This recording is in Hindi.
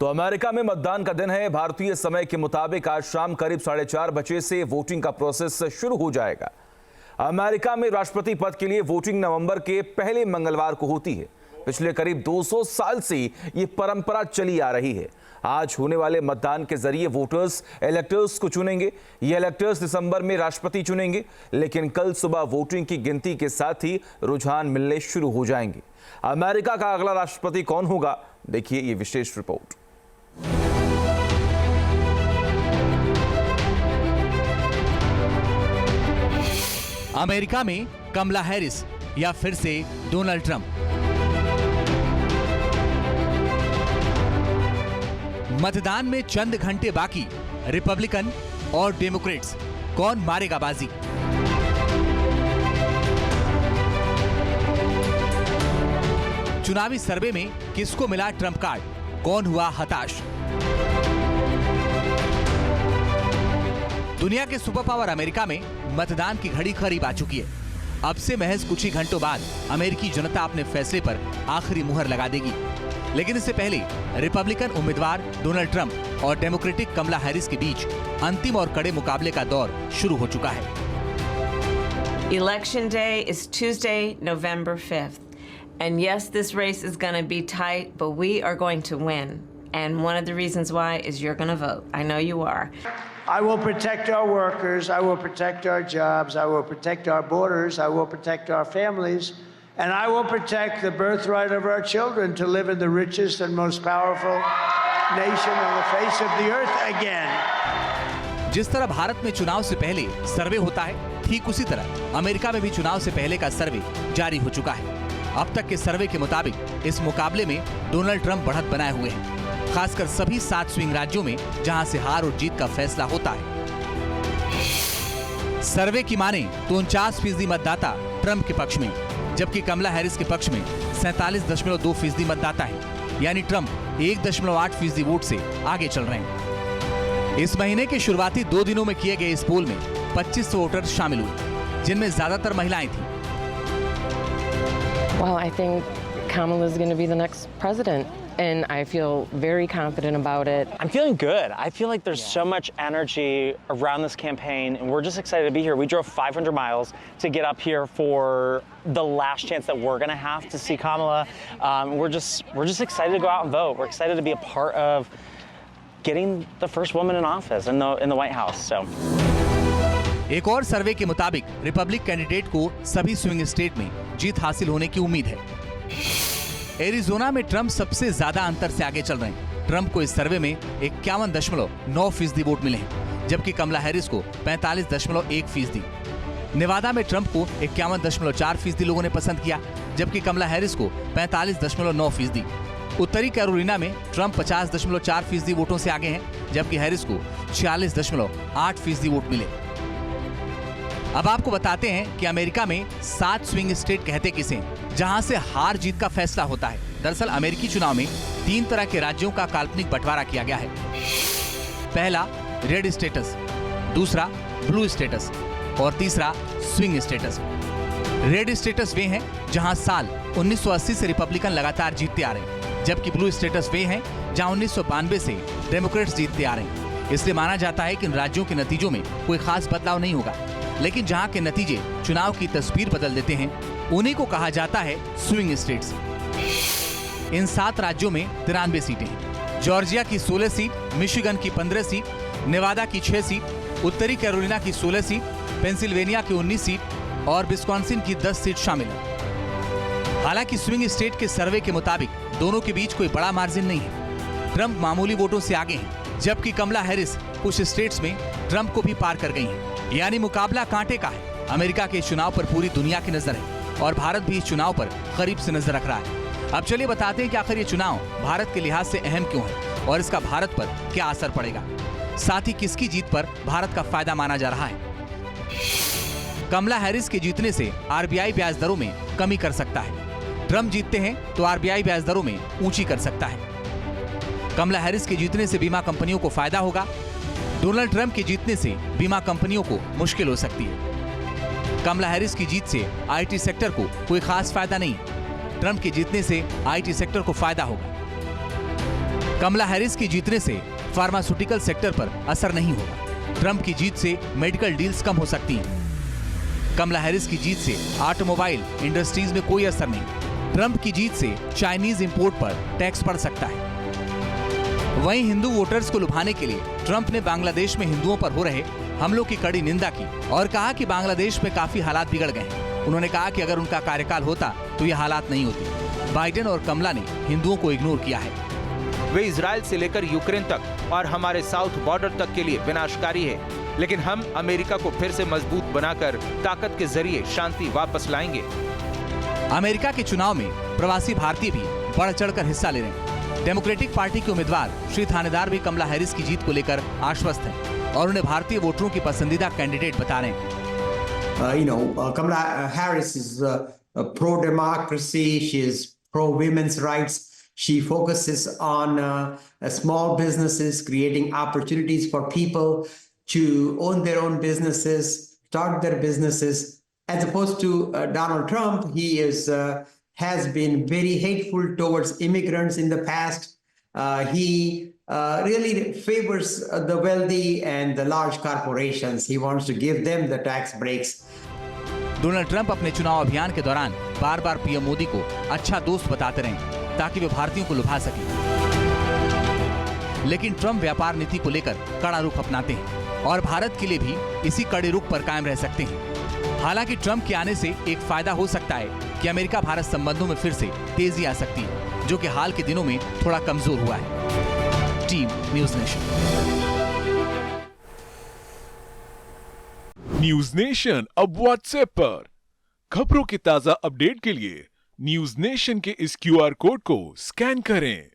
तो अमेरिका में मतदान का दिन है। भारतीय समय के मुताबिक आज शाम करीब 4:30 बजे से वोटिंग का प्रोसेस शुरू हो जाएगा। अमेरिका में राष्ट्रपति पद के लिए वोटिंग नवंबर के पहले मंगलवार को होती है। पिछले करीब 200 साल से ये परंपरा चली आ रही है। आज होने वाले मतदान के जरिए वोटर्स इलेक्टर्स को चुनेंगे। ये इलेक्टर्स दिसंबर में राष्ट्रपति चुनेंगे, लेकिन कल सुबह वोटिंग की गिनती के साथ ही रुझान मिलने शुरू हो जाएंगे। अमेरिका का अगला राष्ट्रपति कौन होगा, देखिए ये विशेष रिपोर्ट। अमेरिका में कमला हैरिस या फिर से डोनाल्ड ट्रंप। मतदान में चंद घंटे बाकी, रिपब्लिकन और डेमोक्रेट्स कौन मारेगा बाजी? चुनावी सर्वे में किसको मिला ट्रंप कार्ड, कौन हुआ हताश? दुनिया के सुपर पावर अमेरिका में मतदान की घड़ी करीब आ चुकी है। अब से महज कुछ ही घंटों बाद अमेरिकी जनता अपने फैसले पर आखिरी मुहर लगा देगी। लेकिन इससे पहले रिपब्लिकन उम्मीदवार डोनाल्ड ट्रंप और डेमोक्रेटिक कमला हैरिस के बीच अंतिम और कड़े मुकाबले का दौर शुरू हो चुका है। Election day is Tuesday, November 5th. And yes, this race is going to be tight, but we are going to win. And one of the reasons why is you're going to vote. I know you are. I will protect our workers. I will protect our jobs. I will protect our borders. I will protect our families. And I will protect the birthright of our children to live in the richest and most powerful nation on the face of the earth again. जिस तरह भारत में चुनाव से पहले सर्वे होता है, ठीक उसी तरह अमेरिका में भी चुनाव से पहले का सर्वे जारी हो चुका है। अब तक के सर्वे के मुताबिक इस मुकाबले में डोनाल्ड ट्रंप बढ़त बनाए हुए हैं, खासकर सभी 7 स्विंग राज्यों में जहां से हार और जीत का फैसला होता है। सर्वे की माने तो 49% मतदाता ट्रंप के पक्ष में, जबकि कमला हैरिस के पक्ष में 47.2% मतदाता हैं, यानी ट्रंप 1.8% वोट से आगे चल रहे हैं। इस महीने के शुरुआती 2 दिनों में किए गए इस पोल में 2500 वोटर शामिल हुए, जिनमें ज्यादातर महिलाएं थीं। Well, I think Kamala is going to be the next president, and I feel very confident about it. I'm feeling good. I feel like there's so much energy around this campaign, and we're just excited to be here. We drove 500 miles to get up here for the last chance that we're going to have to see Kamala. We're just excited to go out and vote. We're excited to be a part of getting the first woman in office in the White House. So. एक और सर्वे के मुताबिक रिपब्लिक कैंडिडेट को सभी स्विंग स्टेट में जीत हासिल होने की उम्मीद है। एरिजोना में ट्रंप सबसे ज्यादा अंतर से आगे चल रहे हैं। ट्रंप को इस सर्वे में 51.9% वोट मिले हैं, जबकि कमला हैरिस को 45.1%। नेवादा में ट्रंप को 51.4% लोगों ने पसंद किया, जबकि कमला हैरिस को 45.9%। उत्तरी कैरोलिना में ट्रंप 50.4% वोटों से आगे हैं, जबकि हैरिस को 46.8% वोट मिले। अब आपको बताते हैं कि अमेरिका में 7 स्विंग स्टेट कहते किसे हैं, जहां से हार जीत का फैसला होता है। दरअसल अमेरिकी चुनाव में 3 तरह के राज्यों का काल्पनिक बंटवारा किया गया है। पहला रेड स्टेटस, दूसरा ब्लू स्टेटस और तीसरा स्विंग स्टेटस। रेड स्टेटस वे हैं जहां साल 1980 से रिपब्लिकन लगातार जीतते आ रहे हैं, जबकि ब्लू स्टेटस वे हैं जहां 1992 से डेमोक्रेट्स जीतते आ रहे हैं। इसलिए माना जाता है कि इन राज्यों के नतीजों में कोई खास बदलाव नहीं होगा, लेकिन जहां के नतीजे चुनाव की तस्वीर बदल देते हैं, उन्हीं को कहा जाता है स्विंग स्टेट्स। इन 7 राज्यों में 93 सीटें हैं। जॉर्जिया की 16 सीट, मिशिगन की 15 सीट, नेवादा की 6 सीट, उत्तरी कैरोलिना की 16 सीट, पेंसिल्वेनिया की 19 सीट और विस्कॉन्सिन की 10 सीट शामिल है। हालांकि स्विंग स्टेट के सर्वे के मुताबिक दोनों के बीच कोई बड़ा मार्जिन नहीं है। ट्रंप मामूली वोटों से आगे हैं, जबकि कमला हैरिस कुछ स्टेट्स में ट्रंप को भी पार कर गई हैं। यानी मुकाबला कांटे का है। अमेरिका के चुनाव पर पूरी दुनिया की नजर है और भारत भी इस चुनाव पर करीब से नजर रख रहा है। अब चलिए बताते हैं कि आखिर ये चुनाव भारत के लिहाज से अहम क्यों है और इसका भारत पर क्या असर पड़ेगा, साथ ही किसकी जीत पर भारत का फायदा माना जा रहा है। कमला हैरिस के जीतने से आरबीआई ब्याज दरों में कमी कर सकता है। ट्रंप जीतते हैं तो आरबीआई ब्याज दरों में ऊंची कर सकता है। कमला हैरिस के जीतने से बीमा कंपनियों को फायदा होगा। डोनाल्ड ट्रंप के जीतने से बीमा कंपनियों को मुश्किल हो सकती है। कमला हैरिस की जीत से आईटी सेक्टर को कोई खास फायदा नहीं। ट्रंप के जीतने से आईटी सेक्टर को फायदा होगा। कमला हैरिस की जीतने से फार्मास्यूटिकल सेक्टर पर असर नहीं होगा। ट्रंप की जीत से मेडिकल डील्स कम हो सकती हैं। कमला हैरिस की जीत से ऑटोमोबाइल इंडस्ट्रीज में कोई असर नहीं। ट्रंप की जीत से चाइनीज इंपोर्ट पर टैक्स पड़ सकता है। वहीं हिंदू वोटर्स को लुभाने के लिए ट्रंप ने बांग्लादेश में हिंदुओं पर हो रहे हमलों की कड़ी निंदा की और कहा कि बांग्लादेश में काफी हालात बिगड़ गए हैं। उन्होंने कहा कि अगर उनका कार्यकाल होता तो ये हालात नहीं होती। बाइडेन और कमला ने हिंदुओं को इग्नोर किया है। वे इजराइल से लेकर यूक्रेन तक और हमारे साउथ बॉर्डर तक के लिए विनाशकारी है, लेकिन हम अमेरिका को फिर से मजबूत बनाकर ताकत के जरिए शांति वापस लाएंगे। अमेरिका के चुनाव में प्रवासी भारतीय भी बढ़ चढ़कर हिस्सा ले रहे हैं। डेमोक्रेटिक पार्टी के उम्मीदवार श्री थानेदार भी कमला हैरिस की जीत को लेकर आश्वस्त हैं और उन्हें भारतीय वोटरों की पसंदीदा कैंडिडेट बता रहे हैं। Kamala Harris is pro-democracy. She is pro-women's rights. She focuses on small businesses, creating opportunities for people to own their own businesses, start their businesses. As opposed to Donald Trump, he has been very hateful towards immigrants in the past. He really favors the wealthy and the large corporations. He wants to give them the tax breaks. Donald Trump अपने चुनाव अभियान के दौरान बार बार पीएम मोदी को अच्छा दोस्त बताते रहे ताकि वे भारतीयों को लुभा सकें। लेकिन ट्रंप व्यापार नीति को लेकर कड़ा रुख अपनाते हैं और भारत के लिए भी इसी कड़े रुख पर कायम रह सकते हैं। हालांकि ट्रंप के आने से एक फायदा हो सकता है कि अमेरिका भारत संबंधों में फिर से तेजी आ सकती है, जो कि हाल के दिनों में थोड़ा कमजोर हुआ है। Team news nation. News nation अब व्हाट्सएप पर खबरों के ताजा अपडेट के लिए न्यूज नेशन के इस QR कोड को स्कैन करें।